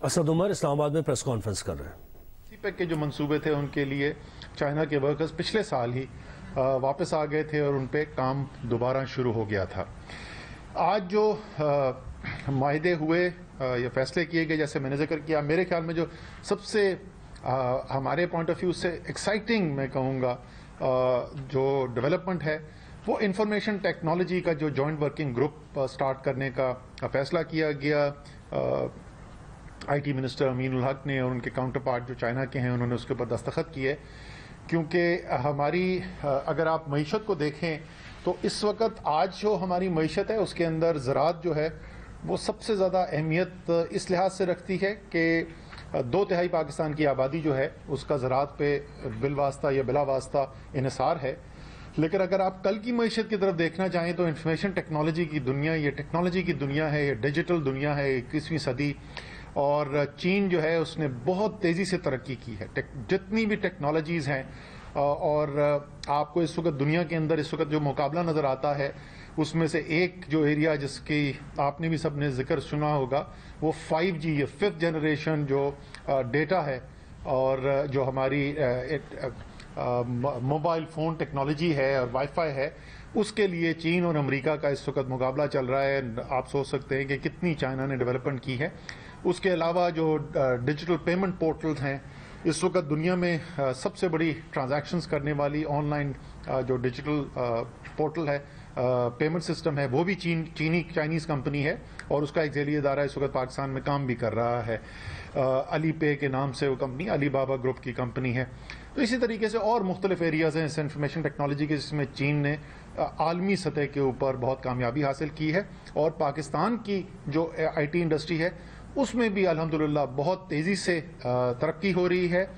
असद उमर इस्लामाबाद में press conference कर रहे हैं। सीपेक के जो मंसूबे थे उनके लिए चाइना के वर्कर्स पिछले साल ही वापस आ गए थे और उन पे काम दोबारा शुरू हो गया था। आज जो माहदे हुए या फैसले किए गए, जैसे मैंने जिक्र किया, मेरे ख्याल में जो सबसे हमारे पॉइंट ऑफ व्यू से एक्साइटिंग मैं कहूँगा जो डेवलपमेंट है वो इंफॉर्मेशन टेक्नोलॉजी का जो जॉइंट वर्किंग ग्रुप स्टार्ट करने का फैसला किया गया। आईटी मिनिस्टर अमीन उल हक ने और उनके काउंटर पार्ट जो चाइना के हैं उन्होंने उसके ऊपर दस्तखत किए, क्योंकि हमारी अगर आप मईशत को देखें तो इस वक्त आज जो हमारी मईशत है उसके अंदर ज़राअत जो है वो सबसे ज़्यादा अहमियत इस लिहाज से रखती है कि 2/3 पाकिस्तान की आबादी जो है उसका ज़राअत पे बिलवास्ता या बिला वास्ता इन्हिसार है। लेकिन अगर आप कल की मईशत की तरफ देखना चाहें तो इंफॉर्मेशन टेक्नोलॉजी की दुनिया, ये टेक्नोलॉजी की दुनिया है, ये डिजिटल दुनिया है 21वीं सदी, और चीन जो है उसने बहुत तेज़ी से तरक्की की है। जितनी भी टेक्नोलॉजीज़ हैं और आपको इस वक्त दुनिया के अंदर इस वक्त जो मुकाबला नज़र आता है उसमें से एक जो एरिया जिसकी आपने भी सबने जिक्र सुना होगा वो 5G या 5th जनरेशन जो डेटा है और जो हमारी मोबाइल फ़ोन टेक्नोलॉजी है और वाईफाई है, उसके लिए चीन और अमेरिका का इस वक्त मुकाबला चल रहा है। आप सोच सकते हैं कि कितनी चाइना ने डेवलपमेंट की है। उसके अलावा जो डिजिटल पेमेंट पोर्टल्स हैं, इस वक्त दुनिया में सबसे बड़ी ट्रांजैक्शंस करने वाली ऑनलाइन जो डिजिटल पोर्टल है, पेमेंट सिस्टम है, वो भी चाइनीज़ कंपनी है और उसका एक झेली इदारा इस वक्त पाकिस्तान में काम भी कर रहा है। अली पे के नाम से वो कंपनी अली बाबा ग्रुप की कंपनी है। तो इसी तरीके से और मुख्तलिफ एरियाज़ हैं इस इंफॉर्मेशन टेक्नोलॉजी के जिसमें चीन ने आलमी सतह के ऊपर बहुत कामयाबी हासिल की है और पाकिस्तान की जो IT इंडस्ट्री है उसमें भी अल्हम्दुलिल्लाह बहुत तेज़ी से तरक्की हो रही है।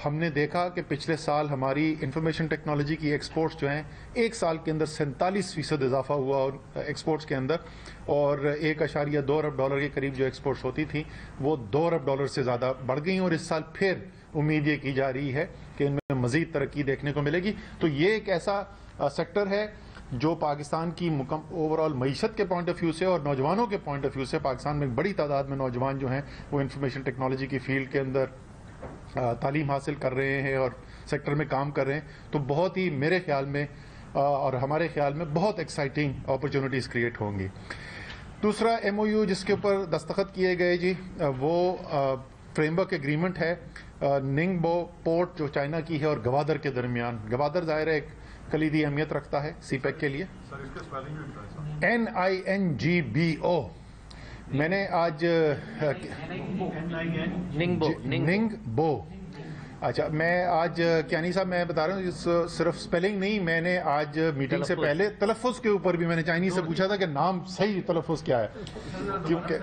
हमने देखा कि पिछले साल हमारी इंफॉर्मेशन टेक्नोलॉजी की एक्सपोर्ट्स जो हैं एक साल के अंदर 47% इजाफा हुआ और एक्सपोर्ट्स के अंदर, और $1.2 अरब के करीब जो एक्सपोर्ट्स होती थी वो $2 अरब से ज़्यादा बढ़ गई और इस साल फिर उम्मीद ये की जा रही है कि इनमें मज़ीद तरक्की देखने को मिलेगी। तो ये एक ऐसा सेक्टर है जो पाकिस्तान की ओवरऑल मईशत के पॉइंट ऑफ व्यू से और नौजवानों के पॉइंट ऑफ व्यू से, पाकिस्तान में बड़ी तादाद में नौजवान जो हैं वो इंफॉर्मेशन टेक्नोलॉजी की फील्ड के अंदर तालीम हासिल कर रहे हैं और सेक्टर में काम कर रहे हैं। तो बहुत ही मेरे ख्याल में और हमारे ख्याल में बहुत एक्साइटिंग अपॉर्चुनिटीज़ क्रिएट होंगी। दूसरा MOU जिसके ऊपर दस्तखत किए गए जी, वो फ्रेमवर्क एग्रीमेंट है निंगबो पोर्ट जो चाइना की है और गवादर के दरमियान। गवादर ज़ाहिर है एक कलीदी अहमियत रखता है सीपेक के लिए। NINGBO। मैंने आज निंगबो, अच्छा मैं आज क्यानी साहब मैं बता रहा हूँ सिर्फ स्पेलिंग नहीं, मैंने आज मीटिंग से पहले तलफ़ुज़ के ऊपर भी मैंने चाइनीज़ से पूछा था कि नाम सही तलफ़ुज़ क्या है, क्योंकि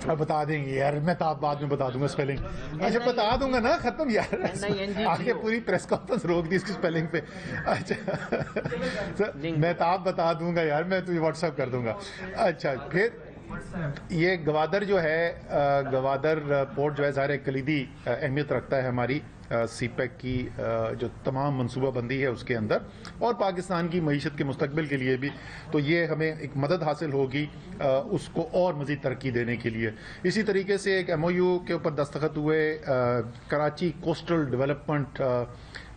अब बता देंगे यार, मैं तो आप बाद में बता दूंगा स्पेलिंग। अच्छा बता दूंगा ना, खत्म यार, आगे पूरी प्रेस कॉन्फ्रेंस रोक दी इसकी स्पेलिंग पे। अच्छा मैं तो आप बता दूंगा यार, मैं तुझे व्हाट्सएप कर दूंगा। अच्छा फिर ये गवादर जो है, गवादर पोर्ट जो है ज़ाहिर कलीदी अहमियत रखता है हमारी सीपेक की जो तमाम मनसूबाबंदी है उसके अंदर और पाकिस्तान की मईशत के मुस्तकबिल के लिए भी। तो ये हमें एक मदद हासिल होगी उसको और मज़ीद तरक्की देने के लिए। इसी तरीके से एक MOU के ऊपर दस्तखत हुए कराची कोस्टल डेवलपमेंट,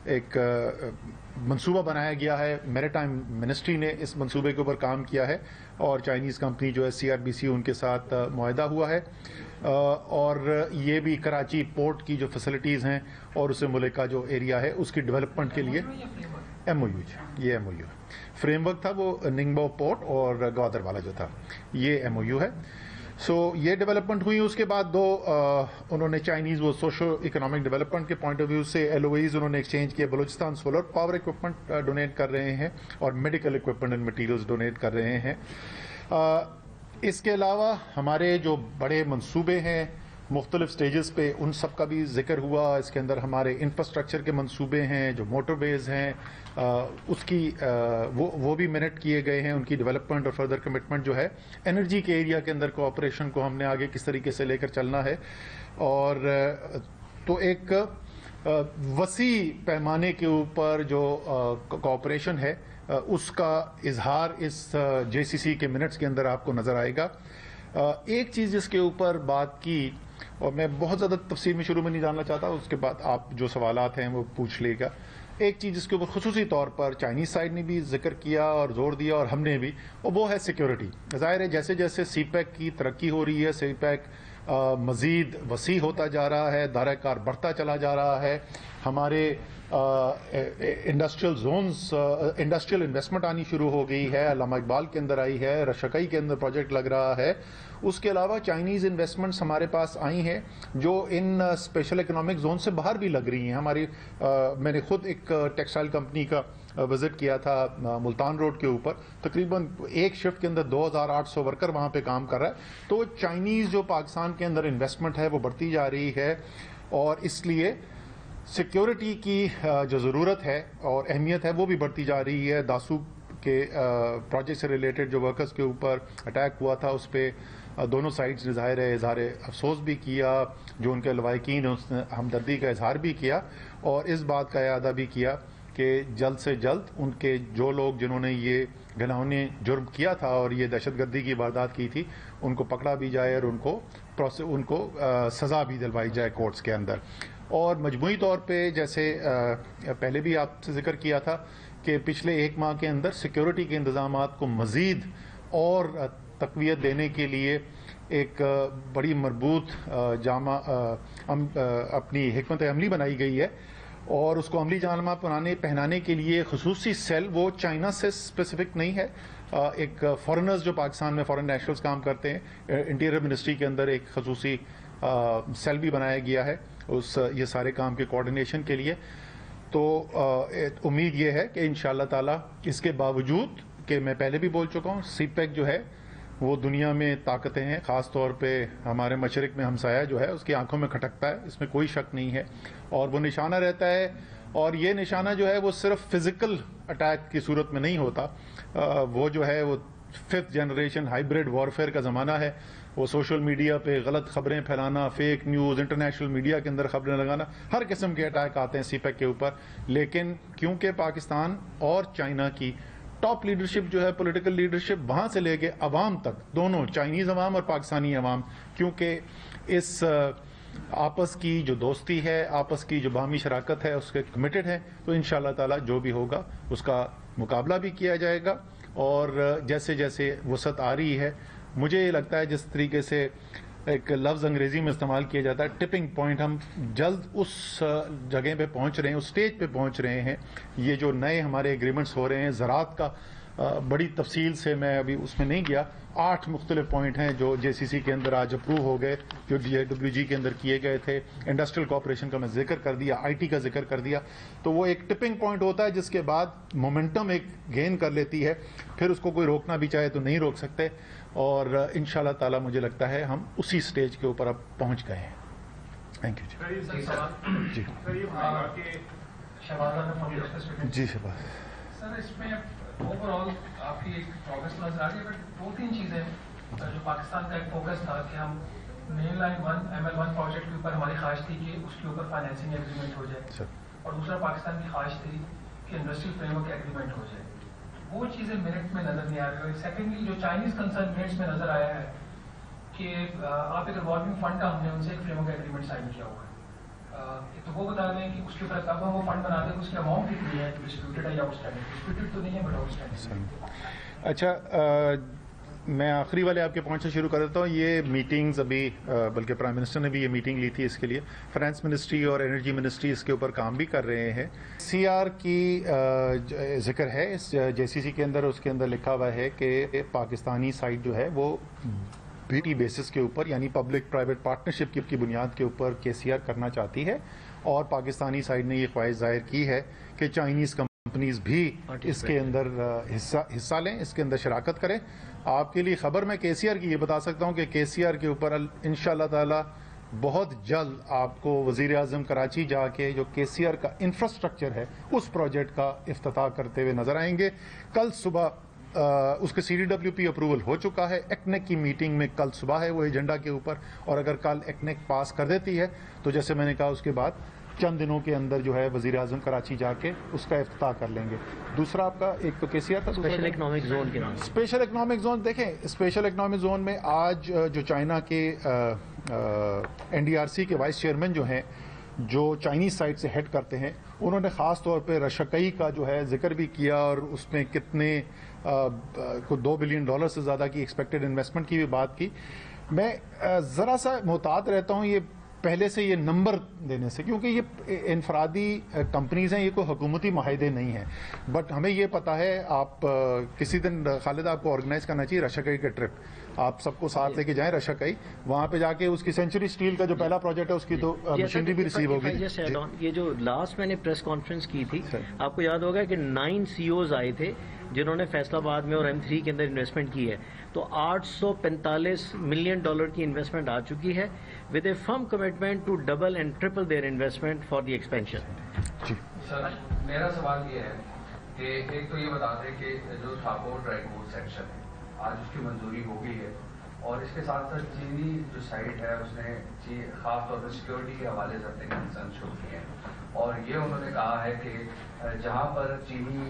एक मंसूबा बनाया गया है। मैरीटाइम मिनिस्ट्री ने इस मंसूबे के ऊपर काम किया है और चाइनीज़ कंपनी जो है CRBC उनके साथ मुआहदा हुआ है और ये भी कराची पोर्ट की जो फैसिलिटीज़ हैं और उससे मुल्का जो एरिया है उसकी डेवलपमेंट के लिए MOU, ये MOU फ्रेमवर्क था वो निंगबो पोर्ट और गवादर वाला जो था ये MOU है। सो ये डेवलपमेंट हुई। उसके बाद उन्होंने चाइनीज़ वो सोशो इकोनॉमिक डेवलपमेंट के पॉइंट ऑफ व्यू से LOAs उन्होंने एक्सचेंज किए। Balochistan solar power equipment donate कर रहे हैं और medical equipment and materials donate कर रहे हैं। इसके अलावा हमारे जो बड़े मंसूबे हैं मुख्तलिफ स्टेजेस पे, उन सब का भी जिक्र हुआ। इसके अंदर हमारे इंफ्रास्ट्रक्चर के मंसूबे हैं, जो मोटरवेज हैं उसकी वो भी मिनट किए गए हैं, उनकी डेवलपमेंट और फर्दर कमिटमेंट जो है। एनर्जी के एरिया के अंदर कोऑपरेशन को हमने आगे किस तरीके से लेकर चलना है और तो एक वसी पैमाने के ऊपर जो कोऑपरेशन है उसका इजहार इस JCC के मिनट्स के अंदर आपको नजर आएगा। एक चीज़ जिसके ऊपर बात की, और मैं बहुत ज़्यादा तफसील में शुरू में नहीं जानना चाहता, उसके बाद आप जो सवालात हैं वो पूछ लेगा। एक चीज़ जिसके ऊपर खुसूसी तौर पर चाइनीज़ साइड ने भी जिक्र किया और जोर दिया और हमने भी, और वो है सिक्योरिटी। ज़ाहिर है जैसे जैसे सीपैक की तरक्की हो रही है, सीपैक मज़ीद वसी होता जा रहा है, दायरा-ए-कार बढ़ता चला जा रहा है, हमारे इंडस्ट्रियल जोन्स, इंडस्ट्रियल इन्वेस्टमेंट आनी शुरू हो गई है, अल्लामा इकबाल के अंदर आई है, रशकई के अंदर प्रोजेक्ट लग रहा है। उसके अलावा चाइनीज़ इन्वेस्टमेंट्स हमारे पास आई हैं जो इन स्पेशल इकोनॉमिक जोन से बाहर भी लग रही हैं। हमारी मैंने खुद एक टेक्सटाइल कंपनी का विजिट किया था मुल्तान रोड के ऊपर, तकरीबन एक शिफ्ट के अंदर 2800 वर्कर वहाँ पे काम कर रहा है। तो चाइनीज़ जो पाकिस्तान के अंदर इन्वेस्टमेंट है वो बढ़ती जा रही है, और इसलिए सिक्योरिटी की जो ज़रूरत है और अहमियत है वो भी बढ़ती जा रही है। दासू के प्रोजेक्ट से रिलेटेड जो वर्कर्स के ऊपर अटैक हुआ था, उस पर दोनों साइड्स ने ज़ाहिर है इजहार अफसोस भी किया, जो उनके लवाकिन उसने हमदर्दी का इजहार भी किया, और इस बात का यादा भी किया कि जल्द से जल्द उनके जो लोग जिन्होंने ये घिनौने जुर्म किया था और ये दहशतगर्दी की वारदात की थी, उनको पकड़ा भी जाए और उनको सज़ा भी दिलवाई जाए कोर्ट्स के अंदर। और मजमूई तौर पे जैसे पहले भी आपसे जिक्र किया था कि पिछले एक माह के अंदर सिक्योरिटी के इंतजामात को मज़ीद और तक़वियत देने के लिए एक बड़ी मरबूत जामा अपनी हिकमत अमली बनाई गई है, और उसको अमली जामा पहनाने के लिए खुसूसी सेल, वो चाइना से स्पेसिफिक नहीं है, एक फॉरेनर्स जो पाकिस्तान में फॉरेन नेशनल्स काम करते हैं, इंटीरियर मिनिस्ट्री के अंदर एक खसूसी सेल भी बनाया गया है ये सारे काम के कोऑर्डिनेशन के लिए। तो उम्मीद ये है कि इंशाअल्लाह ताला, इसके बावजूद कि मैं पहले भी बोल चुका हूँ, सीपैक जो है वो दुनिया में ताकतें हैं, ख़ास तौर पे हमारे मशरिक में हमसाया जो है उसकी आंखों में खटकता है, इसमें कोई शक नहीं है, और वो निशाना रहता है। और ये निशाना जो है वो सिर्फ फिजिकल अटैक की सूरत में नहीं होता, वो जो है वो 5th जनरेशन हाइब्रिड वॉरफेयर का ज़माना है। वो सोशल मीडिया पे गलत खबरें फैलाना, फेक न्यूज़, इंटरनेशनल मीडिया के अंदर खबरें लगाना, हर किस्म के अटैक आते हैं सीपैक के ऊपर। लेकिन क्योंकि पाकिस्तान और चाइना की टॉप लीडरशिप जो है, पॉलिटिकल लीडरशिप, वहां से लेके अवाम तक, दोनों चाइनीज़ अवाम और पाकिस्तानी अवाम, क्योंकि इस आपस की जो दोस्ती है, आपस की जो बाहमी शराकत है, उसके कमिटेड है, तो इंशाअल्लाह ताला जो भी होगा उसका मुकाबला भी किया जाएगा। और जैसे जैसे वसअत आ रही है, मुझे ये लगता है जिस तरीके से एक लफ्ज़ अंग्रेजी में इस्तेमाल किया जाता है टिपिंग पॉइंट, हम जल्द उस जगह पे पहुंच रहे हैं, उस स्टेज पे पहुंच रहे हैं। ये जो नए हमारे एग्रीमेंट्स हो रहे हैं, ज़राअत का बड़ी तफसील से मैं अभी उसमें नहीं गया, 8 मुख्तलिफ पॉइंट हैं जो JCC के अंदर आज अप्रूव हो गए, जो DIWG के अंदर किए गए थे। इंडस्ट्रियल कॉर्पोरेशन का मैं जिक्र कर दिया, IT का जिक्र कर दिया। तो वो एक टिपिंग पॉइंट होता है जिसके बाद मोमेंटम एक गेन कर लेती है, फिर उसको कोई रोकना भी चाहे तो नहीं रोक सकते। और इंशाअल्लाह ताला मुझे लगता है हम उसी स्टेज के ऊपर अब पहुंच गए हैं। थैंक यू जी। जी शहबाज सर, इसमें ओवरऑल आपकी एक प्रोग्रेस नजर आ रही है, बट 2-3 चीजें जो पाकिस्तान का एक फोकस था कि हम मेन लाइन 1 ML1 प्रोजेक्ट के ऊपर हमारी ख्वाहिश थी कि उसके ऊपर फाइनेंसिंग एग्रीमेंट हो जाए, और दूसरा पाकिस्तान की ख्वाहिश थी कि इंडस्ट्रियल फ्रेमवर्क एग्रीमेंट हो जाए। वो चीजें मिनट में नजर नहीं आ रही। और सेकेंडली जो चाइनीज कंसर्न मिनट्स में नजर आया है कि आप एक रिवॉल्विंग फंड का हमने उनसे एक फ्रेमवर्क एग्रीमेंट साइन किया हुआ है, तो वो बता दें कि उसके ऊपर कब हम वो फंड बना दें, उसकी अमाउंट कितनी है, डिस्प्यूटेड है या आउटस्टैंडिंग? डिस्प्यूटेड तो नहीं है, बट आउटस्टैंडिंग। अच्छा, मैं आखिरी वाले आपके पॉइंट से शुरू कर देता हूँ। ये मीटिंग्स अभी बल्कि प्राइम मिनिस्टर ने भी ये मीटिंग ली थी, इसके लिए फाइनेंस मिनिस्ट्री और एनर्जी मिनिस्ट्री इसके ऊपर काम भी कर रहे हैं। CR की जिक्र है इस JCC के अंदर, उसके अंदर लिखा हुआ है कि पाकिस्तानी साइड जो है वो BT बेसिस के ऊपर, यानी पब्लिक प्राइवेट पार्टनरशिप की बुनियाद के ऊपर KCR करना चाहती है, और पाकिस्तानी साइड ने ये ख्वाहिश जाहिर की है कि चाइनीज़ कंपनीज भी इसके अंदर हिस्सा लें, इसके अंदर शराकत करें। आपके लिए खबर मैं KCR की ये बता सकता हूँ कि KCR के ऊपर इंशाअल्लाह ताला बहुत जल्द आपको वज़ीर आज़म कराची जाके जो KCR का इंफ्रास्ट्रक्चर है उस प्रोजेक्ट का इफ्तिताह करते हुए नजर आएंगे। कल सुबह उसके CDWP अप्रूवल हो चुका है, एक्नेक की मीटिंग में कल सुबह है वो एजेंडा के ऊपर, और अगर कल एक्नेक पास कर देती है तो जैसे मैंने कहा उसके बाद चंद दिनों के अंदर जो है वज़ीर आज़म कराची जाके उसका इफ्तिताह कर लेंगे। दूसरा आपका एक तो केसीआर था, स्पेशल इकोनॉमिक जोन के नाम। स्पेशल इकोनॉमिक जोन देखें, स्पेशल इकोनॉमिक जोन में आज जो चाइना के NDRC के वाइस चेयरमैन जो हैं, जो चाइनीज साइड से हेड करते हैं, उन्होंने ख़ास तौर पे रशकई का जो है जिक्र भी किया और उसमें कितने $2 बिलियन से ज़्यादा की एक्सपेक्टेड इन्वेस्टमेंट की भी बात की। मैं ज़रा सा मोहतात रहता हूँ ये पहले से ये नंबर देने से, क्योंकि ये इनफरादी कंपनीज हैं, ये कोई हुकूमती माहिदे नहीं हैं। बट हमें ये पता है, आप किसी दिन खालिद आपको ऑर्गेनाइज करना चाहिए रशकई का ट्रिप, आप सबको साथ लेके जाएं रशकई, वहां पे जाके उसकी सेंचुरी स्टील का जो पहला प्रोजेक्ट है उसकी तो मशीनरी भी रिसीव होगी। ये जो लास्ट मैंने प्रेस कॉन्फ्रेंस की थी, आपको याद होगा कि 9 CEOs आए थे जिन्होंने फैसलाबाद में और M3 के अंदर इन्वेस्टमेंट की है, तो $845 मिलियन की इन्वेस्टमेंट आ चुकी है with a firm commitment to double and triple their investment for the expansion. Sir, मेरा सवाल ये है कि एक तो ये बता दें कि जो ठाकुर ड्राइकोट सेक्शन है आज उसकी मंजूरी हो गई है, और इसके साथ साथ चीनी जो साइड है उसने खास तौर पर सिक्योरिटी के हवाले से अपने कंसर्न शो किए हैं, और ये उन्होंने कहा है कि जहां पर चीनी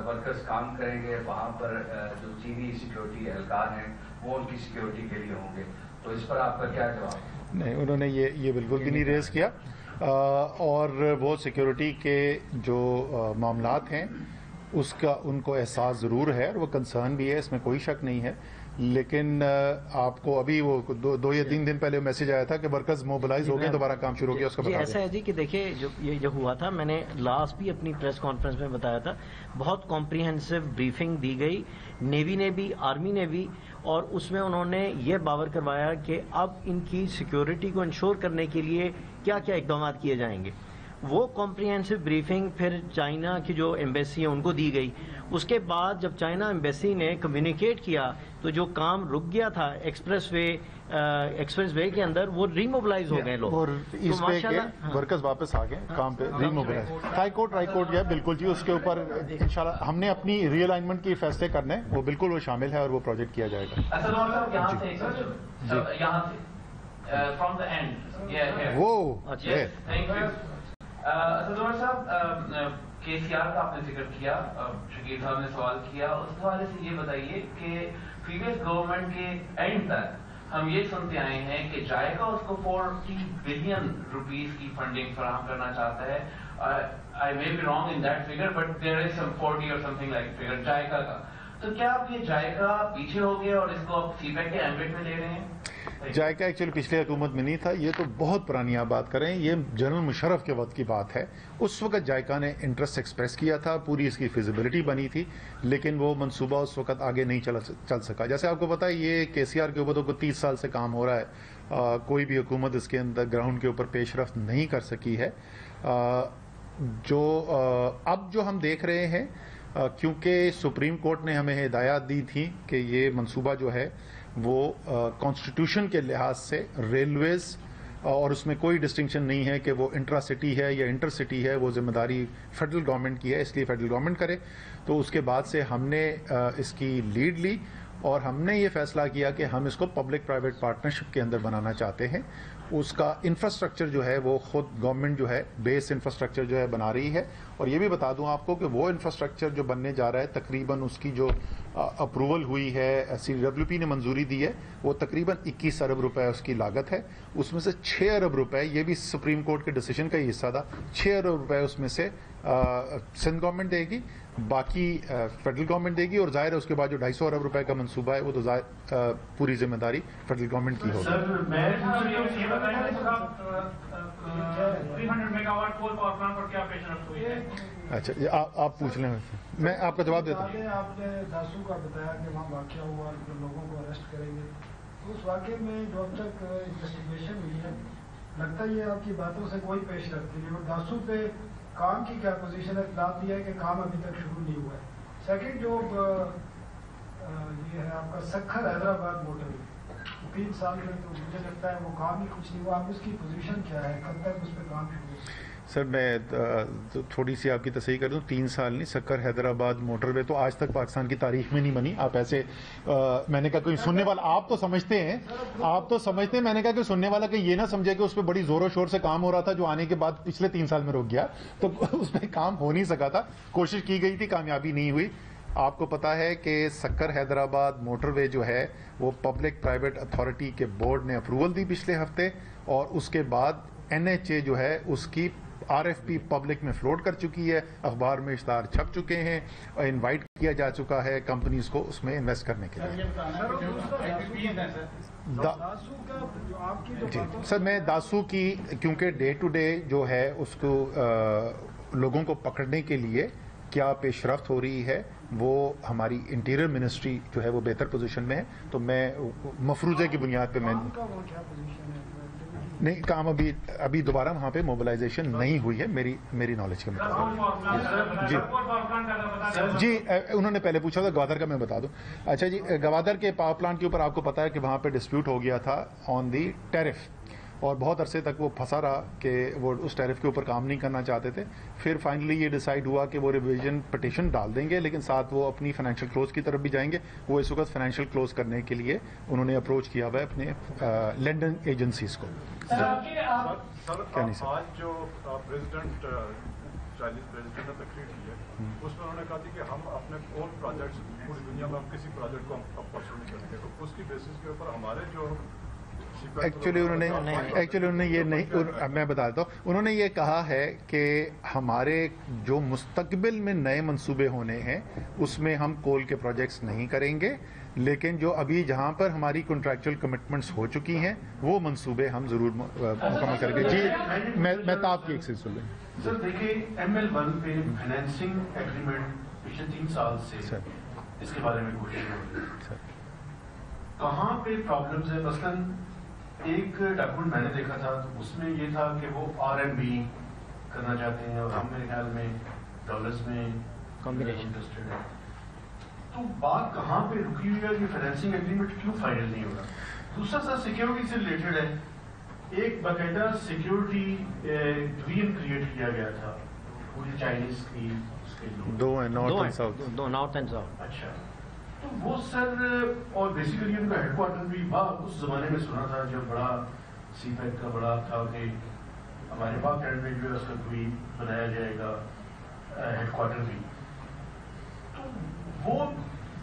वर्कर्स काम करेंगे वहां पर जो चीनी सिक्योरिटी एहलकार हैं वो उनकी सिक्योरिटी के लिए होंगे, तो इस पर आपका क्या जवाब? नहीं, उन्होंने ये बिल्कुल भी नहीं रेज किया, और वो सिक्योरिटी के जो मामलात हैं उसका उनको एहसास ज़रूर है और वो कंसर्न भी है, इसमें कोई शक नहीं है। लेकिन आपको अभी वो 2 या 3 दिन पहले मैसेज आया था कि वर्कर्स मोबिलाइज हो गए, दोबारा काम शुरू हो गया, उसका बता ऐसा है जी कि देखिए जो हुआ था, मैंने लास्ट भी अपनी प्रेस कॉन्फ्रेंस में बताया था, बहुत कॉम्प्रिहेंसिव ब्रीफिंग दी गई नेवी ने भी, आर्मी ने भी, और उसमें उन्होंने ये बावर करवाया कि अब इनकी सिक्योरिटी को इंश्योर करने के लिए क्या क्या इकदाम किए जाएंगे। वो कॉम्प्रिहेंसिव ब्रीफिंग फिर चाइना की जो एम्बेसी है उनको दी गई। उसके बाद जब चाइना एम्बेसी ने कम्युनिकेट किया तो जो काम रुक गया था एक्सप्रेस वे के अंदर, वो रीमोबिलाइज हो गए लोग, और इस पे के वर्कर्स वापस आ गए काम पे, रीमोबिलाइज। हाईकोर्ट या बिल्कुल जी, उसके ऊपर इंशाल्लाह हमने अपनी रीअलाइनमेंट की फैसले करने, वो बिल्कुल वो शामिल है और वो प्रोजेक्ट किया जाएगा। असदुल्ला साहब, केसीआर का आपने जिक्र किया, शकील साहब ने सवाल किया, उस हवाले से ये बताइए कि प्रीवियस गवर्नमेंट के एंड तक हम ये सुनते आए हैं कि जायका उसको 40 बिलियन रुपीस की फंडिंग फराहम करना चाहता है। I may be wrong in that figure, but there is some 40 और समथिंग लाइक फिगर जायका का। तो क्या आप ये जायका पीछे हो गए और इसको आप सीपैक के एम्बेट में ले रहे हैं? जायका एक्चुअली पिछले हुकूमत में नहीं था, ये तो बहुत पुरानी आप बात कर रहे हैं, ये जनरल मुशर्रफ के वक्त की बात है। उस वक्त जायका ने इंटरेस्ट एक्सप्रेस किया था, पूरी इसकी फिजिबिलिटी बनी थी, लेकिन वो मंसूबा उस वक्त आगे नहीं चल सका। जैसे आपको पता है, ये केसीआर के ऊपर तो 30 साल से काम हो रहा है, कोई भी हुकूमत इसके अंदर ग्राउंड के ऊपर पेशरफ्त नहीं कर सकी है। अब जो हम देख रहे हैं, क्योंकि सुप्रीम कोर्ट ने हमें हिदायत दी थी कि ये मंसूबा जो है वो कॉन्स्टिट्यूशन के लिहाज से रेलवेज, और उसमें कोई डिस्टिंक्शन नहीं है कि वो इंट्रा सिटी है या इंटर सिटी है, वो जिम्मेदारी फेडरल गवर्नमेंट की है, इसलिए फेडरल गवर्नमेंट करे। तो उसके बाद से हमने इसकी लीड ली और हमने ये फैसला किया कि हम इसको पब्लिक प्राइवेट पार्टनरशिप के अंदर बनाना चाहते हैं। उसका इंफ्रास्ट्रक्चर जो है वो खुद गवर्नमेंट जो है बेस इंफ्रास्ट्रक्चर जो है बना रही है। और ये भी बता दूं आपको कि वो इंफ्रास्ट्रक्चर जो बनने जा रहा है, तकरीबन उसकी जो अप्रूवल हुई है, CWP ने मंजूरी दी है, वो तकरीबन 21 अरब रुपए उसकी लागत है। उसमें से 6 अरब रुपए, ये भी सुप्रीम कोर्ट के डिसीजन का ही हिस्सा था, 6 अरब रुपए उसमें से सिंध गवर्नमेंट देगी, बाकी फेडरल गवर्नमेंट देगी, और जाहिर है उसके बाद जो 250 अरब रुपए का मंसूबा है वो तो पूरी जिम्मेदारी फेडरल गवर्नमेंट की होगी। 300 मेगावाट कोल पावर प्लांट पर क्या पेशरफ्त हुई है? अच्छा, आप पूछ लें, मैं आपका जवाब देता हूँ। आपने दासू का बताया कि वहाँ वाकया हुआ, लोगों को अरेस्ट करेंगे, तो उस वाकये में जो अब तक इन्वेस्टिगेशन हुई है, लगता है ये आपकी बातों से कोई पेशरफ्त नहीं। और दासू पे काम की क्या पोजीशन है? इत्तलात दिया है कि काम अभी तक शुरू नहीं हुआ है। सेकंड जो ये है आपका सखर हैदराबाद मोटर, 3 साल में तो मुझे लगता है वो काम ही कुछ नहीं हुआ। आप उसकी पोजीशन क्या है, कब तक उस पर काम शुरू? सर मैं थोड़ी सी आपकी तसहीह कर दूं, 3 साल नहीं, सक्कर हैदराबाद मोटरवे तो आज तक पाकिस्तान की तारीख में नहीं बनी। आप ऐसे मैंने कहा कोई सुनने वाला, आप तो समझते हैं, मैंने कहा कि सुनने वाला कि ये ना समझे कि उस पर बड़ी जोरों शोर से काम हो रहा था जो आने के बाद पिछले 3 साल में रुक गया, तो उस पर काम हो नहीं सका था। कोशिश की गई थी, कामयाबी नहीं हुई। आपको पता है कि सक्कर हैदराबाद मोटरवे जो है वो पब्लिक प्राइवेट अथॉरिटी के बोर्ड ने अप्रूवल दी पिछले हफ्ते, और उसके बाद NHA जो है उसकी RFP पब्लिक में फ्लोट कर चुकी है, अखबार में इश्तार छप चुके हैं, और इनवाइट किया जा चुका है कंपनीज को उसमें इन्वेस्ट करने के लिए। जी सर, मैं दासू की, क्योंकि डे टू डे जो है उसको लोगों को पकड़ने के लिए क्या पेशरफ्त हो रही है वो हमारी इंटीरियर मिनिस्ट्री जो है वो बेहतर पोजीशन में है, तो मैं मफरूजे की बुनियाद पे मैं नहीं, काम अभी दोबारा वहाँ पे मोबिलाइजेशन नहीं हुई है मेरी नॉलेज के मुताबिक। जी उन्होंने पहले पूछा था गवादर का, मैं बता दूं। अच्छा जी, गवादर के पावर प्लांट के ऊपर आपको पता है कि वहाँ पे डिस्प्यूट हो गया था ऑन दी टैरिफ, और बहुत अरसे तक वो फंसा रहा कि वो उस टैरिफ के ऊपर काम नहीं करना चाहते थे। फिर फाइनली ये डिसाइड हुआ कि वो रिवीजन पिटीशन डाल देंगे, लेकिन साथ वो अपनी फाइनेंशियल क्लोज की तरफ भी जाएंगे। वो इस वक्त फाइनेंशियल क्लोज करने के लिए उन्होंने अप्रोच किया हुआ है अपने लंदन एजेंसीज को। क्या नहीं सर, आज जो प्रेसिडेंट चाइनीज प्रेसिडेंट ने तकरीर की है उसमें उन्होंने कहा था कि हम अपने कोल प्रोजेक्ट्स पूरी दुनिया में हम किसी प्रोजेक्ट को हम परस्यू नहीं करेंगे, तो उसकी बेसिस के ऊपर हमारे जो एक्चुअली उन्होंने ये नहीं, मैं बताता हूँ, उन्होंने ये कहा है कि हमारे जो मुस्तकबिल में नए मंसूबे होने हैं उसमें हम कोल के प्रोजेक्ट्स नहीं करेंगे, लेकिन जो अभी जहाँ पर हमारी कॉन्ट्रैक्चुअल कमिटमेंट्स हो चुकी हैं वो मंसूबे हम जरूर मुकम्मल करेंगे। जी मैं तो आपकी एक सिलसिले में सर देखिए, ML1 पे फाइनेंसिंग एग्रीमेंट पिछले 3 साल से इसके बारे में कोशिश हो रही है, कहाँ पे प्रॉब्लम्स है? मसलन एक डॉक्यूमेंट मैंने देखा था तो उसमें ये था कि वो RMB करना चाहते हैं और हम मेरे ख्याल में डॉलर्स में कॉम्बिनेशन इंटरेस्टेड है, तो बात कहाँ पे रुकी हुई है? ये फाइनेंसिंग एग्रीमेंट क्यों फाइनल नहीं हो रहा? दूसरा सर सिक्योरिटी से रिलेटेड है, एक बाकायदा सिक्योरिटी रीजन क्रिएट किया गया था पूरी चाइनीज की, उसके लिए दो नॉर्थ एंड साउथ। अच्छा, तो वो सर, और बेसिकली उनका हेडक्वार्टर भी उस जमाने में सुना था जब बड़ा CPEC का बड़ा था कि हमारे पाकिस्तान में जो है उसका कोई बनाया जाएगा हेडक्वार्टर भी, तो वो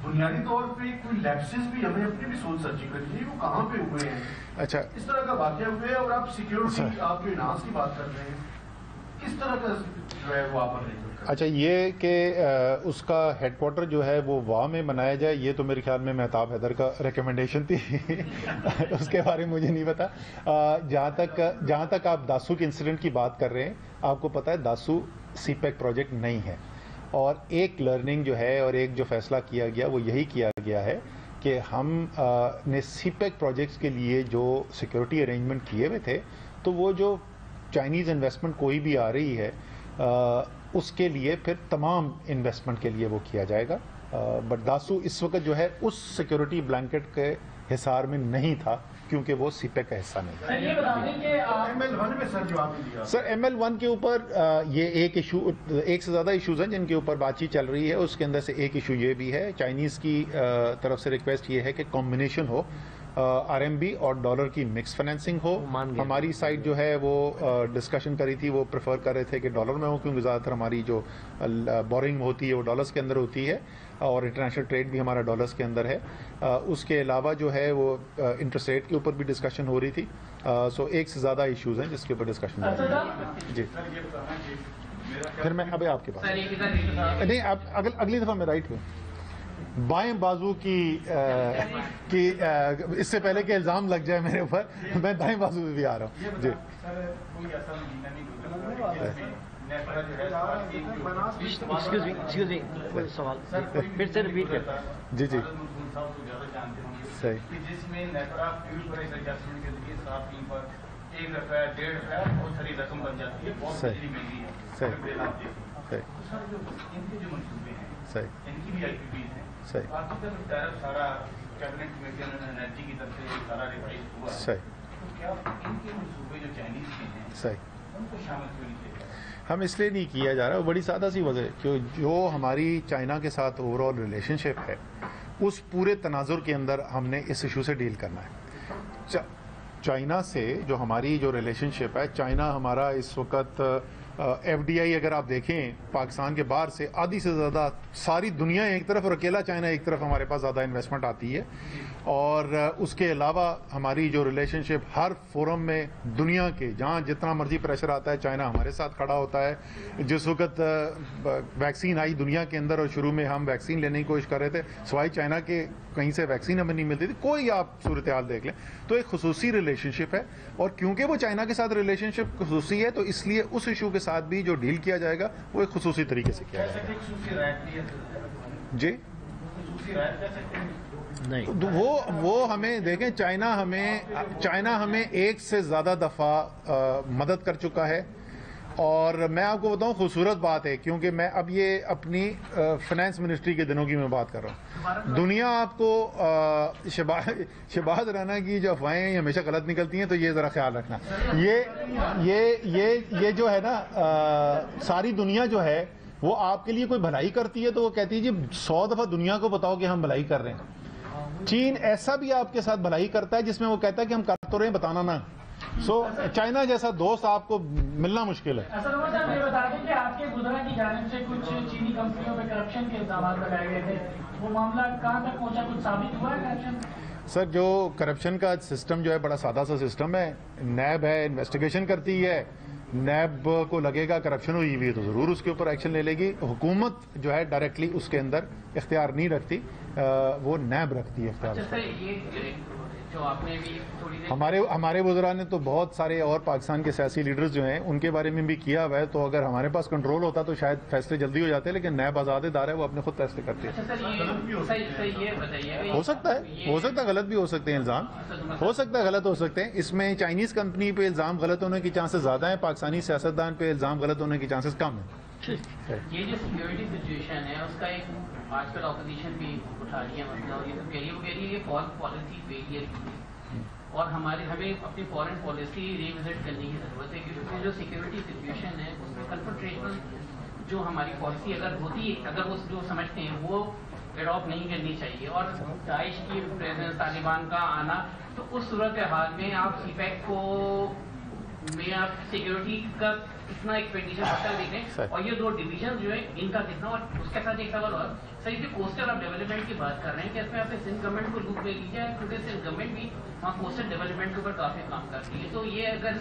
बुनियादी तौर पे कोई लैप्सेस भी हमें अपनी भी सोच सर्ची करनी चाहिए, वो कहाँ पे हुए हैं? अच्छा, इस तरह का वाकया हुए और आप सिक्योरिटी, आप जो इनास की बात कर रहे हैं, किस तरह का जो है वो आप अच्छा, ये कि उसका हेडक्वार्टर जो है वो वाह में बनाया जाए, ये तो मेरे ख्याल में महताब हैदर का रिकमेंडेशन थी उसके बारे में मुझे नहीं पता। जहाँ तक आप दासू के इंसिडेंट की बात कर रहे हैं, आपको पता है दासू CPEC प्रोजेक्ट नहीं है, और एक लर्निंग जो है और एक जो फैसला किया गया वो यही किया गया है कि हम ने CPEC प्रोजेक्ट्स के लिए जो सिक्योरिटी अरेंजमेंट किए हुए थे, तो वो जो चाइनीज़ इन्वेस्टमेंट कोई भी आ रही है उसके लिए फिर तमाम इन्वेस्टमेंट के लिए वो किया जाएगा। बट दासू इस वक्त जो है उस सिक्योरिटी ब्लैंकेट के हिसार में नहीं था क्योंकि वो CPEC का हिस्सा नहीं था। ये बताने के ML1 में सर जवाब दिया सर, ML1 के ऊपर ये एक से ज़्यादा इशूज़ हैं जिनके ऊपर बातचीत चल रही है। उसके अंदर से एक इशू ये भी है, चाइनीज़ की तरफ से रिक्वेस्ट ये है कि कॉम्बिनेशन हो, RMB और डॉलर की मिक्स फाइनेंसिंग हो। हमारी साइड जो है वो डिस्कशन करी थी, वो प्रेफर कर रहे थे कि डॉलर में हो, क्योंकि ज़्यादातर हमारी जो बोरिंग होती है वो डॉलर्स के अंदर होती है और इंटरनेशनल ट्रेड भी हमारा डॉलर्स के अंदर है। उसके अलावा जो है वो इंटरेस्ट रेट के ऊपर भी डिस्कशन हो रही थी। सो एक से ज़्यादा इशूज़ हैं जिसके ऊपर डिस्कशन हो रही है। जी, फिर मैं अभी आपके पास नहीं, अगली दफ़ा मैं राइट हूँ। बाएं बाजू की इससे पहले कि इल्जाम लग जाए मेरे ऊपर, मैं दाएं बाजू पे भी आ रहा हूँ। जी, एक्सक्यूज मी, सवाल फिर से रिपीट कर। जी जी, सही, जिसमें नेफरा फ्यूल प्राइस एडजस्टमेंट के लिए 7 पर 1 रुपया 1.5 रुपया बहुत सारी रकम बन जाती है, बहुत महंगी है। सही, सर जो इनके जो मंसूबे हैं, सही, इनकी भी IPPs हैं, सही, बाकी का टैरिफ सारा कैबिनेट कमेटी और एनर्जी की तरफ से सारा रिवाइज हुआ है। सही, तो क्या इनके मंसूबे जो चाइनीज के हैं, सही, उनको शामिल क्यों नहीं किया? हम इसलिए नहीं किया जा रहा, बड़ी सादा सी वजह है कि जो हमारी चाइना के साथ ओवरऑल रिलेशनशिप है उस पूरे तनाजुर के अंदर हमने इस इशू से डील करना है। चाइना से जो हमारी जो रिलेशनशिप है, चाइना हमारा इस वक्त FDI अगर आप देखें पाकिस्तान के बाहर से आधी से ज़्यादा सारी दुनिया एक तरफ और अकेला चाइना एक तरफ हमारे पास ज़्यादा इन्वेस्टमेंट आती है। और उसके अलावा हमारी जो रिलेशनशिप हर फोरम में दुनिया के जहाँ जितना मर्जी प्रेशर आता है चाइना हमारे साथ खड़ा होता है। जिस वक्त वैक्सीन आई दुनिया के अंदर और शुरू में हम वैक्सीन लेने की कोशिश कर रहे थे, सवाई चाइना के कहीं से वैक्सीन हमें नहीं मिलती थी। कोई आप सूरत हाल देख लें तो एक खुसूसी रिलेशनशिप है, और क्योंकि वो चाइना के साथ रिलेशनशिप खुसूसी है तो इसलिए उस इशू के साथ भी जो डील किया जाएगा वो एक खुसूसी तरीके से किया जाएगा। जी नहीं, वो हमें देखें, चाइना हमें एक से ज्यादा दफा मदद कर चुका है। और मैं आपको बताऊं खूबसूरत बात है, क्योंकि मैं अब ये अपनी फाइनेंस मिनिस्ट्री के दिनों की मैं बात कर रहा हूँ। दुनिया आपको शहबाज राना की जो अफवाहें हमेशा गलत निकलती हैं, तो ये जरा ख्याल रखना। ये जो है ना, सारी दुनिया जो है वो आपके लिए कोई भलाई करती है तो वो कहती है जी 100 दफा दुनिया को बताओ कि हम भलाई कर रहे हैं। चीन ऐसा भी आपके साथ भलाई करता है जिसमें वो कहता है कि हम कर तो रहे हैं, बताना ना। चाइना जैसा दोस्त आपको मिलना मुश्किल है। साहब ये बता दें कि आपके गुजरा की जानिब से कुछ चीनी कंपनियों पे करप्शन के इल्जाम लगाए गए थे, वो मामला कहां तक पहुंचा, कुछ साबित हुआ है करप्शन? सर, जो करप्शन का सिस्टम जो है बड़ा सादा सा सिस्टम है। नैब है, इन्वेस्टिगेशन करती है। नैब को लगेगा करप्शन हुई हुई है तो जरूर उसके ऊपर एक्शन ले लेगी। हुकूमत जो है डायरेक्टली उसके अंदर इख्तियार नहीं रखती, वो नैब रखती है इख्तियार। जो आपने भी थोड़ी हमारे वज़रा ने तो बहुत सारे और पाकिस्तान के सियासी लीडर्स जो हैं उनके बारे में भी किया हुआ है, तो अगर हमारे पास कंट्रोल होता तो शायद फैसले जल्दी हो जाते, लेकिन नैब आज़ाद इदारा है, वो अपने खुद फैसले करते हैं। हो सकता है गलत भी हो सकते हैं इल्ज़ाम, हो सकता है गलत हो सकते हैं। इसमें चाइनीज़ कंपनी पे इल्ज़ाम गलत होने की चांसेस ज़्यादा है, पाकिस्तानी सियासतदान पे इल्ज़ाम गलत होने की चांसेस कम है। ये जो सिक्योरिटी सिचुएशन है उसका एक आजकल ऑपोजिशन भी उठा रही है मसला, और ये तो कह रही है ये फॉरेन पॉलिसी फेलियर की है, और हमें अपनी फॉरेन पॉलिसी रिविजिट करने की जरूरत है, क्योंकि जो सिक्योरिटी सिचुएशन है उसमें कन्फ्रंटेशनल जो हमारी पॉलिसी अगर होती है, अगर वो जो समझते हैं वो एडॉप्ट नहीं करनी चाहिए। और दाइश की प्रेजेंस, तालिबान का आना, तो उस सूरत हाल में आप सीपैक को में आप सिक्योरिटी का कितना एक्सपेंडिचर होता है देखें, और ये दो डिवीजन जो है इनका कितना। और उसके साथ एक सवाल और, सर ये कोस्टल ऑफ डेवलपमेंट की बात कर रहे हैं कि इसमें आपने सिंध गवर्नमेंट को लूप में लीजिए, क्योंकि सिंध गवर्नमेंट भी वहाँ कोस्टल डेवलपमेंट के ऊपर काफी काम करती है, तो ये अगर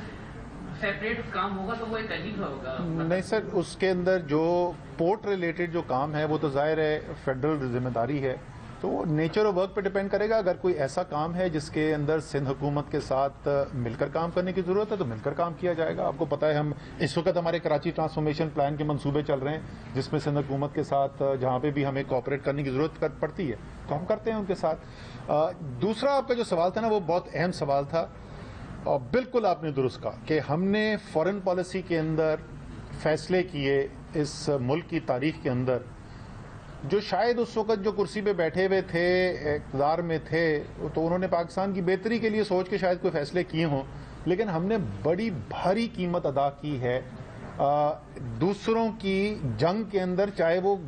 सेपरेट काम होगा तो वो एक अजीब होगा। नहीं सर, उसके अंदर जो पोर्ट रिलेटेड जो काम है वो तो जाहिर है फेडरल जिम्मेदारी है, तो वो नेचर ऑफ वर्क पे डिपेंड करेगा। अगर कोई ऐसा काम है जिसके अंदर सिंध हुकूमत के साथ मिलकर काम करने की जरूरत है तो मिलकर काम किया जाएगा। आपको पता है हम इस वक्त हमारे कराची ट्रांसफॉर्मेशन प्लान के मंसूबे चल रहे हैं, जिसमें सिंध हुकूमत के साथ जहाँ पे भी हमें कोऑपरेट करने की जरूरत पड़ती है तो हम करते हैं उनके साथ। दूसरा आपका जो सवाल था ना, वो बहुत अहम सवाल था, और बिल्कुल आपने दुरुस्त कहा कि हमने फॉरेन पॉलिसी के अंदर फैसले किए इस मुल्क की तारीख के अंदर, जो शायद उस वक्त जो कुर्सी पे बैठे हुए थे, इक़्तिदार में थे, तो उन्होंने पाकिस्तान की बेहतरी के लिए सोच के शायद कोई फैसले किए हों, लेकिन हमने बड़ी भारी कीमत अदा की है दूसरों की जंग के अंदर, चाहे वो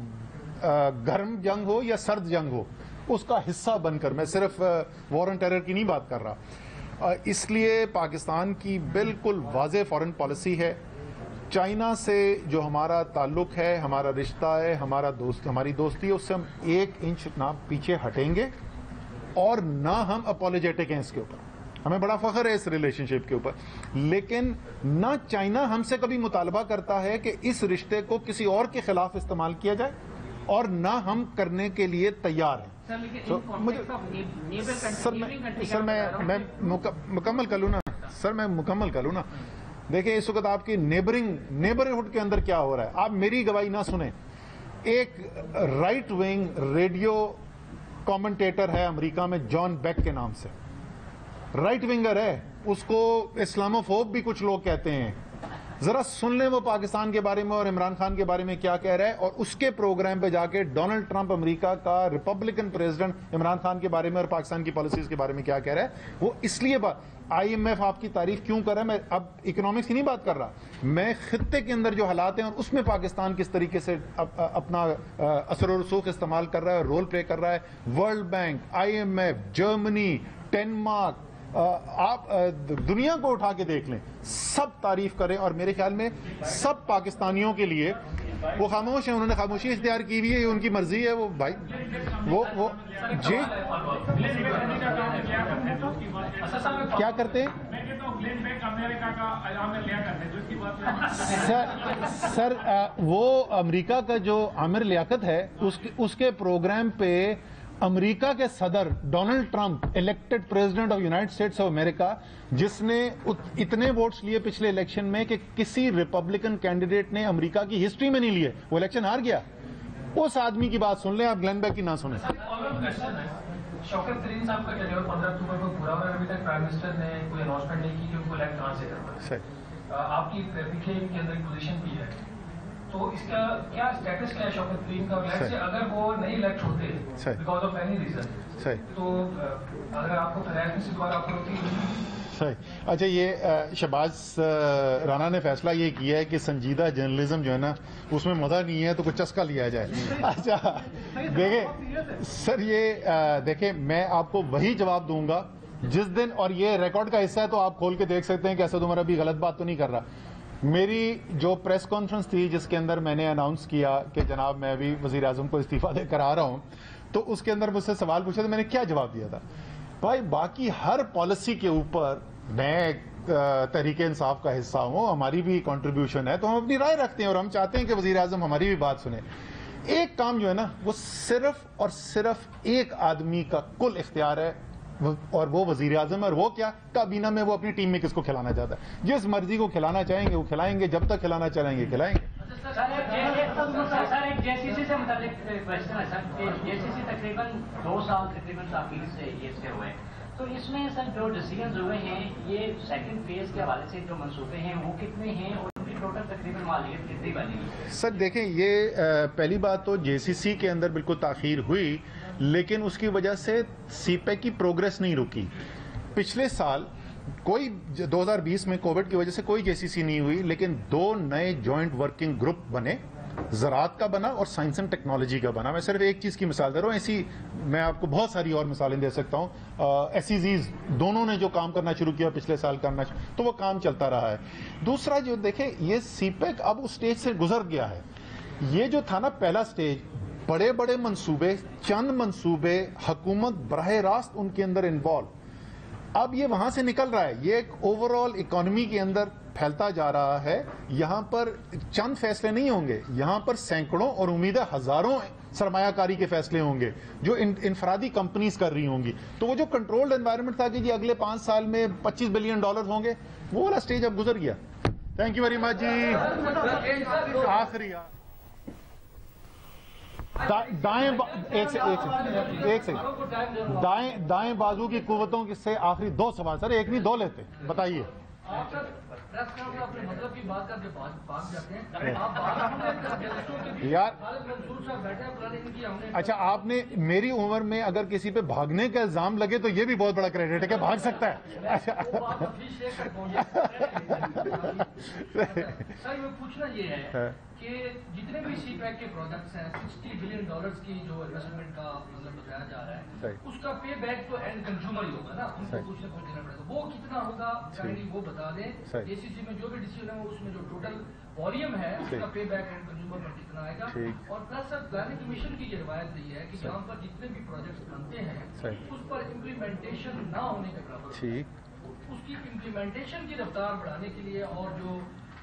गर्म जंग हो या सर्द जंग हो, उसका हिस्सा बनकर। मैं सिर्फ वॉर एंड टेरर की नहीं बात कर रहा। इसलिए पाकिस्तान की बिल्कुल वाज़ेह फॉरेन पॉलिसी है। चाइना से जो हमारा ताल्लुक है, हमारा रिश्ता है, हमारी दोस्ती है, उससे हम 1 इंच ना पीछे हटेंगे और ना हम अपोलोजेटिक हैं इसके ऊपर। हमें बड़ा फख्र है इस रिलेशनशिप के ऊपर, लेकिन ना चाइना हमसे कभी मुतालबा करता है कि इस रिश्ते को किसी और के खिलाफ इस्तेमाल किया जाए, और ना हम करने के लिए तैयार हैं। सर मैं मुकम्मल कर लूँ ना, सर मैं मुकम्मल कर लूँ ना। देखिए इस वक्त आपकी नेबरहुड के अंदर क्या हो रहा है, आप मेरी गवाही ना सुने। एक राइट विंग रेडियो कमेंटेटर है अमेरिका में, जॉन बेक के नाम से, राइट विंगर है, उसको इस्लामोफोब भी कुछ लोग कहते हैं, जरा सुन लें वो पाकिस्तान के बारे में और इमरान खान के बारे में क्या कह रहा है, और उसके प्रोग्राम पे जाके डोनाल्ड ट्रंप अमेरिका का रिपब्लिकन प्रेसिडेंट इमरान खान के बारे में और पाकिस्तान की पॉलिसीज के बारे में क्या कह रहा है। वो इसलिए IMF आपकी तारीफ क्यों कर रहा है, मैं अब इकोनॉमिक्स की नहीं बात कर रहा, मैं खित्ते के अंदर जो हालात हैं और उसमें पाकिस्तान किस तरीके से अपना असर और रसूख इस्तेमाल कर रहा है, रोल प्ले कर रहा है। World bank, IMF, Germany, Denmark, आप दुनिया को उठा के देख लें, सब तारीफ करें, और मेरे ख्याल में सब पाकिस्तानियों के लिए वो खामोश हैं, उन्होंने खामोशी इख्तियार की हुई है, ये उनकी मर्जी है। वो भाई वो जी क्या करते हैं सर वो अमेरिका का जो आमिर लियाकत है उसके प्रोग्राम पे अमेरिका के सदर Donald Trump, elected president of United states of America, जिसने इतने वोट्स लिए पिछले इलेक्शन में कि किसी रिपब्लिकन कैंडिडेट ने अमेरिका की हिस्ट्री में नहीं लिए, वो इलेक्शन हार गया। उस आदमी की बात सुन लें आप, ग्लेन बेक की ना सुने। शौकत तरीन साहब का टेन्योर 15 अक्टूबर को पूरा हुआ, अभी तक प्राइम मिनिस्टर ने कोई अनाउंसमेंट नहीं की कि उनको इलेक्ट कहां से करना है। आपकी पीके के अंदर पोजीशन भी है, तो इसका क्या स्टेटस क्या है शौकत तरीन का? और से अगर वो नहीं इलेक्ट होते बिकॉज ऑफ एनी रीजन, तो अगर आपको फिर से दोबारा आपको सही। अच्छा, ये शहबाज राना ने फैसला ये किया है कि संजीदा जर्नलिज्म जो है ना उसमें मजा नहीं है तो कुछ चस्का लिया जाए। अच्छा देखें सर, ये देखें मैं आपको वही जवाब दूंगा जिस दिन, और ये रिकॉर्ड का हिस्सा है तो आप खोल के देख सकते हैं कि ऐसा तुम्हारा भी गलत बात तो नहीं कर रहा। मेरी जो प्रेस कॉन्फ्रेंस थी जिसके अंदर मैंने अनाउंस किया कि जनाब मैं अभी वजीर आजम को इस्तीफा देकर आ रहा हूं, तो उसके अंदर मुझसे सवाल पूछे तो मैंने क्या जवाब दिया था? भाई बाकी हर पॉलिसी के ऊपर मैं तहरीक इंसाफ का हिस्सा हूं, हमारी भी कंट्रीब्यूशन है, तो हम अपनी राय रखते हैं और हम चाहते हैं कि वजीर आजम हमारी भी बात सुने। एक काम जो है ना वो सिर्फ और सिर्फ एक आदमी का कुल इख्तियार है और वो वजीर आजम है, और वो क्या काबीना में वो अपनी टीम में किसको खिलाना चाहता है। जिस मर्जी को खिलाना चाहेंगे वो खिलाएंगे, जब तक खिलाना चाहेंगे खिलाएंगे। सर एक जेसीसी से मुतालिक क्वेश्चन है सर, जेसीसी तकरीबन 2 साल तकरीबन ताखीर से ये इसके हुए, तो इसमें सर जो डिसीजन हुए हैं ये सेकंड फेज के हवाले से जो मंसूबे हैं वो कितने हैं और उनकी टोटल तकरीबन मालियत कितनी बनेगी? सर देखें, ये पहली बात तो जेसीसी के अंदर बिल्कुल ताखीर हुई, लेकिन उसकी वजह से सीपेक की प्रोग्रेस नहीं रुकी। पिछले साल कोई 2020 में कोविड की वजह से कोई जेसीसी नहीं हुई, लेकिन 2 नए जॉइंट वर्किंग ग्रुप बने, ज़राअत का बना और साइंस एंड टेक्नोलॉजी का बना। मैं सिर्फ एक चीज़ की मिसाल दे रहा हूँ, ऐसी मैं आपको बहुत सारी और मिसालें दे सकता हूँ। SEZs दोनों ने जो काम करना शुरू किया पिछले साल करना, तो वो काम चलता रहा है। दूसरा जो देखें, ये सीपेक अब उस स्टेज से गुजर गया है। ये जो था ना पहला स्टेज, बड़े बड़े मंसूबे, चंद मंसूबे, हुकूमत बराह रास्त उनके अंदर इन्वॉल्व, अब ये वहां से निकल रहा है, ये एक ओवरऑल इकोनॉमी के अंदर फैलता जा रहा है। यहां पर चंद फैसले नहीं होंगे, यहां पर सैकड़ों और उम्मीद है हजारों सरमायाकारी के फैसले होंगे जो इंफरादी कंपनीज कर रही होंगी। तो वो जो कंट्रोल्ड एनवायरनमेंट था कि जी अगले 5 साल में $25 बिलियन होंगे, वो वाला स्टेज अब गुजर गया। थैंक यू वेरी मच जी। आखिरी दाएं बाजू की कुव्वतों से आखिरी 2 सवाल सर, एक नहीं 2 लेते, बताइए। यार अच्छा, आपने मेरी उम्र में अगर किसी पे भागने का इल्जाम लगे तो ये भी बहुत बड़ा क्रेडिट है कि भाग सकता है। अच्छा सर मैं पूछना ये है कि जितने भी सीपैक के प्रोजेक्ट्स हैं, $60 बिलियन की जो इन्वेस्टमेंट का मतलब बताया जा रहा है, उसका पे बैक तो एंड कंज्यूमर ही होगा ना, उनको कुछ ना कुछ देना पड़ेगा। वो कितना होगा काइंडली वो बता दें। जेसीसी में जो भी डिसीजन है उसमें जो टोटल वॉल्यूम है उसका पे बैक एंड कंज्यूमर पर कितना आएगा। और प्लस सर प्लानिंग कमीशन की ये रवायत रही है कि जहाँ पर जितने भी प्रोजेक्ट बनते हैं उस पर इम्प्लीमेंटेशन ना होने के बराबर, उसकी इम्प्लीमेंटेशन की रफ्तार बढ़ाने के लिए और जो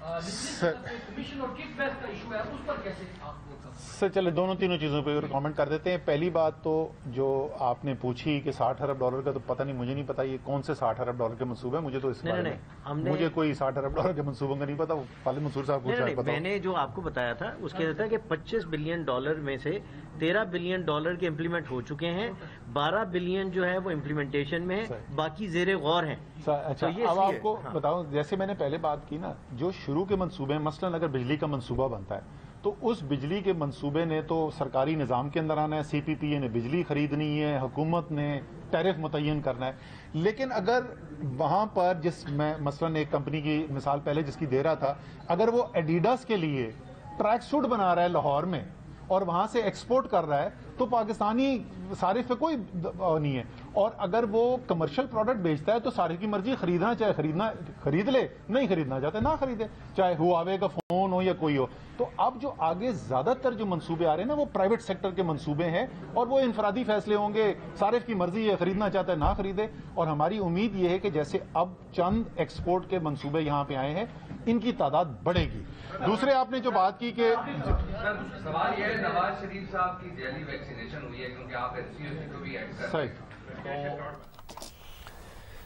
कमीशन और किकबैक का इशू है उस पर कैसे आप सर चले दोनों तीनों चीजों पे कमेंट कर देते हैं। पहली बात तो जो आपने पूछी कि $60 अरब का, तो पता नहीं, मुझे नहीं पता ये कौन से $60 अरब के मंसूबे हैं, मुझे तो इस बारे में मुझे कोई $60 अरब के मंसूबों का नहीं पता। खालिद मंसूर साहब पूछ, मैंने जो आपको बताया था उसके था कि $25 बिलियन में से $13 बिलियन के इम्प्लीमेंट हो चुके हैं, $12 बिलियन जो है वो इम्प्लीमेंटेशन में है, बाकी जेरे गौर हैं। अच्छा, तो ये अब इसलिए, आपको हाँ। बताऊं, जैसे मैंने पहले बात की ना, जो शुरू के मंसूबे, मसलन अगर बिजली का मंसूबा बनता है तो उस बिजली के मंसूबे ने तो सरकारी निज़ाम के अंदर आना है, CPPA ने बिजली खरीदनी है, हुकूमत ने टैरिफ मुतय्यन करना है। लेकिन अगर वहां पर, जिस मैं मसलन एक कंपनी की मिसाल पहले जिसकी दे रहा था, अगर वो एडिडास के लिए ट्रैक सूट बना रहा है लाहौर में और वहां से एक्सपोर्ट कर रहा है, तो पाकिस्तानी सारिफ पे कोई नहीं है। और अगर वो कमर्शियल प्रोडक्ट बेचता है तो सारिफ की मर्जी, खरीदना चाहे खरीद ले, नहीं खरीदना चाहते ना खरीदे, चाहे हुआवे का फोन हो या कोई हो। तो अब जो आगे ज्यादातर जो मंसूबे आ रहे हैं ना, वो प्राइवेट सेक्टर के मंसूबे हैं और वो इनफरादी फैसले होंगे, सारिफ की मर्जी है, खरीदना चाहता है ना खरीदे। और हमारी उम्मीद ये है कि जैसे अब चंद एक्सपोर्ट के मंसूबे यहाँ पे आए हैं, इनकी तादाद बढ़ेगी। दूसरे आपने जो बात की कि सवाल यह है, नवाज शरीफ साहब की जैली वैक्सीनेशन हुई है क्योंकि आप SC को भी ऐड कर रहे हैं। सही।